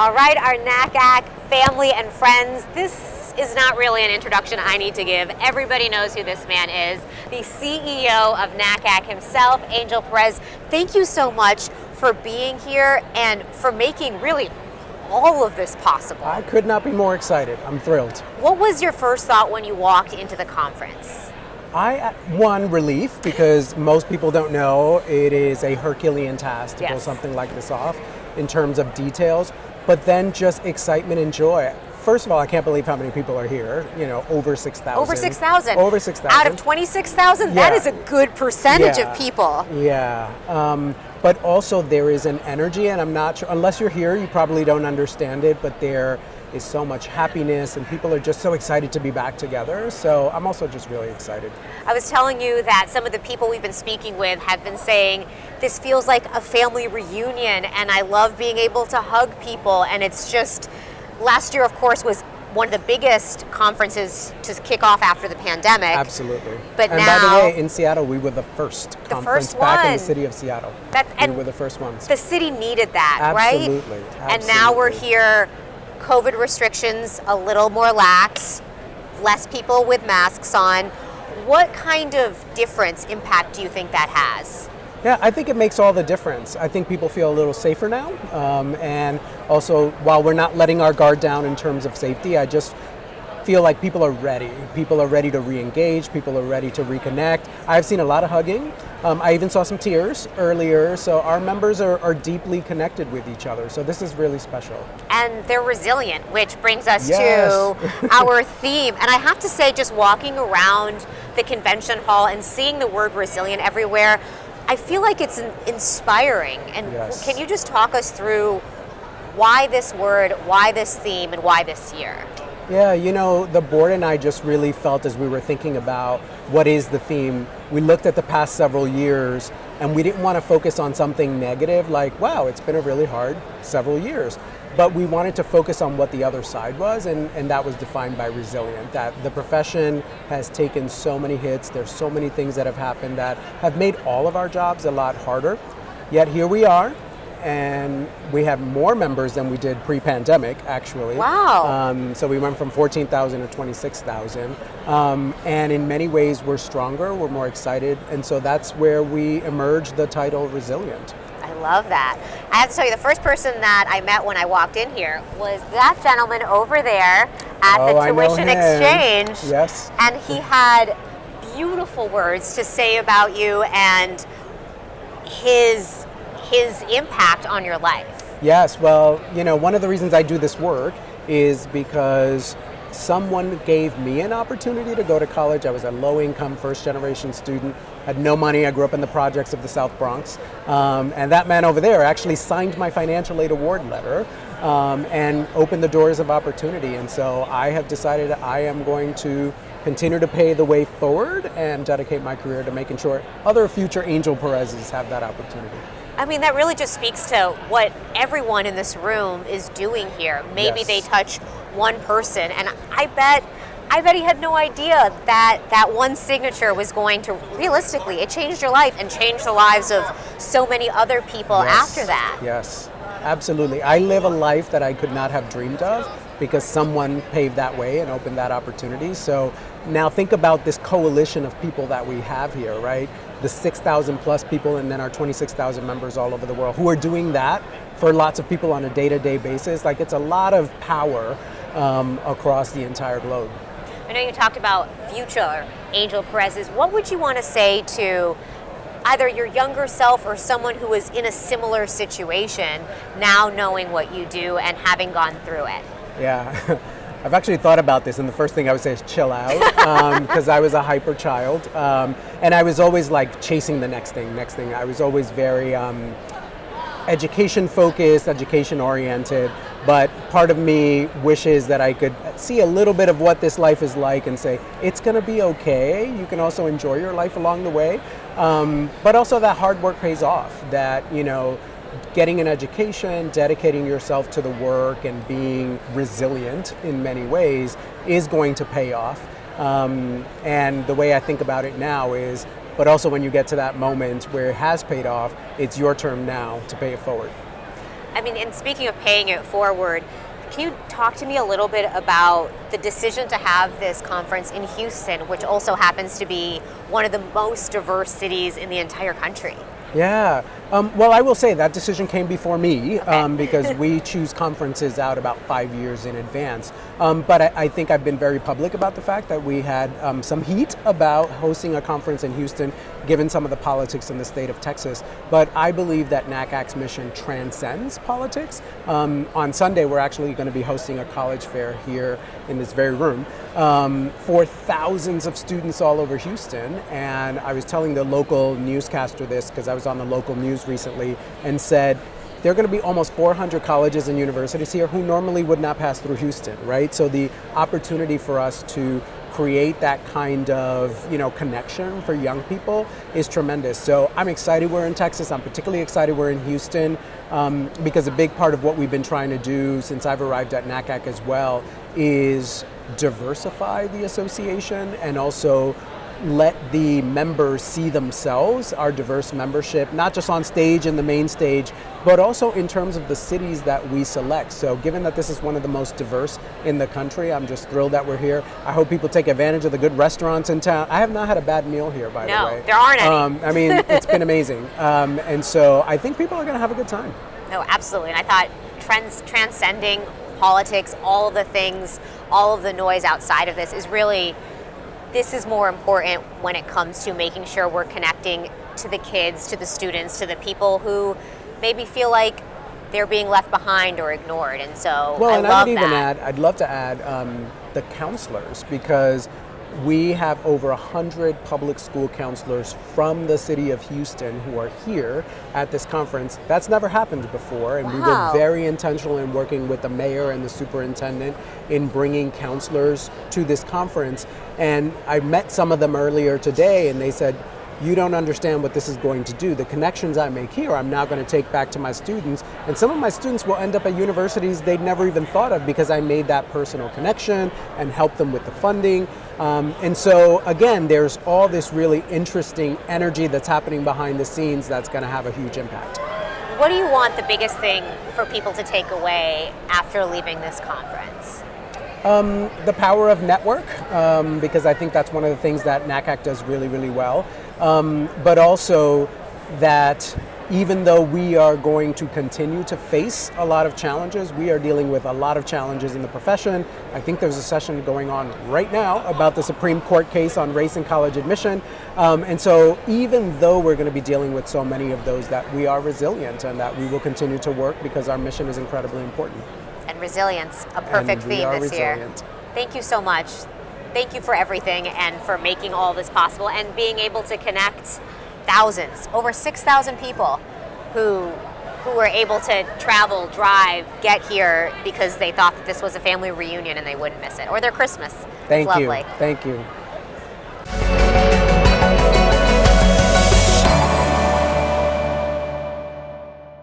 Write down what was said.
All right, our NACAC family and friends, this is not really an introduction I need to give. Everybody knows who this man is, the CEO of NACAC himself, Angel Pérez. Thank you so much for being here and for making really all of this possible. I could not be more excited. I'm thrilled. What was your first thought when you walked into the conference? One, relief, because most people don't know it is a Herculean task to pull something like this off in terms of details, but then just excitement and joy. First of all, I can't believe how many people are here, over 6,000. Over 6,000? Over 6,000. Out of 26,000? That is a good percentage of people. Yeah. But also there is an energy, and I'm not sure, unless you're here, you probably don't understand it, but there is so much happiness and people are just so excited to be back together. So I'm also just really excited. I was telling you that some of the people we've been speaking with have been saying this feels like a family reunion, and I love being able to hug people. And it's just, last year of course was one of the biggest conferences to kick off after the pandemic. Absolutely. But and now, by the way, in Seattle, we were the first conference back in the city of Seattle. We were the first ones. The city needed that, Absolutely. right? And now we're here, COVID restrictions a little more lax, less people with masks on. What kind of impact do you think that has? Yeah, I think it makes all the difference. I think people feel a little safer now. And also, while we're not letting our guard down in terms of safety, I just feel like people are ready. People are ready to re-engage. People are ready to reconnect. I've seen a lot of hugging. I even saw some tears earlier. So our members are deeply connected with each other. So this is really special. And they're resilient, which brings us to our theme. And I have to say, just walking around the convention hall and seeing the word resilient everywhere, I feel like it's inspiring. And can you just talk us through why this word, why this theme, and why this year? Yeah, the board and I just really felt, as we were thinking about what is the theme, we looked at the past several years and we didn't want to focus on something negative like, wow, it's been a really hard several years. But we wanted to focus on what the other side was, and that was defined by resilient, that the profession has taken so many hits, there's so many things that have happened that have made all of our jobs a lot harder. Yet here we are, and we have more members than we did pre-pandemic, actually. Wow. So we went from 14,000 to 26,000. And in many ways, we're stronger, we're more excited, and so that's where we emerged the title Resilient. I love that. I have to tell you, the first person that I met when I walked in here was that gentleman over there at the tuition exchange. Yes. And he had beautiful words to say about you and his impact on your life. Yes, well, one of the reasons I do this work is because someone gave me an opportunity to go to college. I was a low-income, first-generation student, had no money. I grew up in the projects of the South Bronx. And that man over there actually signed my financial aid award letter and opened the doors of opportunity. And so I have decided I am going to continue to pay the way forward and dedicate my career to making sure other future Angel Pérez's have that opportunity. I mean, that really just speaks to what everyone in this room is doing here. Maybe they touch one person, and I bet he had no idea that one signature was going to, realistically, it changed your life and changed the lives of so many other people after that. Yes, absolutely. I live a life that I could not have dreamed of because someone paved that way and opened that opportunity. So now think about this coalition of people that we have here, right? The 6,000 plus people and then our 26,000 members all over the world who are doing that for lots of people on a day-to-day basis. Like, it's a lot of power across the entire globe. I know you talked about future Angel Pérez's. What would you want to say to either your younger self or someone who is in a similar situation now knowing what you do and having gone through it? Yeah. I've actually thought about this, and the first thing I would say is chill out, because I was a hyper child, and I was always like chasing the next thing. I was always very education focused, education oriented, but part of me wishes that I could see a little bit of what this life is like and say, it's gonna be okay. You can also enjoy your life along the way, but also that hard work pays off, that, getting an education, dedicating yourself to the work and being resilient in many ways is going to pay off. And the way I think about it now is, but also when you get to that moment where it has paid off, it's your turn now to pay it forward. I mean, and speaking of paying it forward, can you talk to me a little bit about the decision to have this conference in Houston, which also happens to be one of the most diverse cities in the entire country? Yeah. Well, I will say that decision came before me because we choose conferences out about 5 years in advance. But I think I've been very public about the fact that we had some heat about hosting a conference in Houston, given some of the politics in the state of Texas. But I believe that NACAC's mission transcends politics. On Sunday, we're actually going to be hosting a college fair here in this very room for thousands of students all over Houston. And I was telling the local newscaster this because I was on the local news recently and said, there are going to be almost 400 colleges and universities here who normally would not pass through Houston, right? So the opportunity for us to create that kind of, connection for young people is tremendous. So I'm excited we're in Texas. I'm particularly excited we're in Houston because a big part of what we've been trying to do since I've arrived at NACAC as well is diversify the association and also let the members see themselves, our diverse membership, not just on stage in the main stage, but also in terms of the cities that we select. So given that this is one of the most diverse in the country, I'm just thrilled that we're here. I hope people take advantage of the good restaurants in town. I have not had a bad meal here, by the way. No, there aren't any. I mean, it's been amazing. And so I think people are going to have a good time. No, absolutely. And I thought transcending politics, all of the things, all of the noise outside of this is really, this is more important when it comes to making sure we're connecting to the kids, to the students, to the people who maybe feel like they're being left behind or ignored. And so I'd love to add the counselors, because we have over 100 public school counselors from the city of Houston who are here at this conference. That's never happened before, and we were very intentional in working with the mayor and the superintendent in bringing counselors to this conference. And I met some of them earlier today, and they said, you don't understand what this is going to do. The connections I make here, I'm now going to take back to my students. And some of my students will end up at universities they'd never even thought of because I made that personal connection and helped them with the funding. And so, again, there's all this really interesting energy that's happening behind the scenes that's going to have a huge impact. What do you want the biggest thing for people to take away after leaving this conference? The power of network, because I think that's one of the things that NACAC does really, really well. But also that even though we are going to continue to face a lot of challenges, we are dealing with a lot of challenges in the profession. I think there's a session going on right now about the Supreme Court case on race and college admission. And so even though we're going to be dealing with so many of those, that we are resilient and that we will continue to work because our mission is incredibly important. And resilience, a perfect theme this year. Thank you so much. Thank you for everything and for making all this possible and being able to connect thousands, over 6,000 people who were able to travel, drive, get here because they thought that this was a family reunion and they wouldn't miss it, or their Christmas. Thank you. Lovely. Thank you.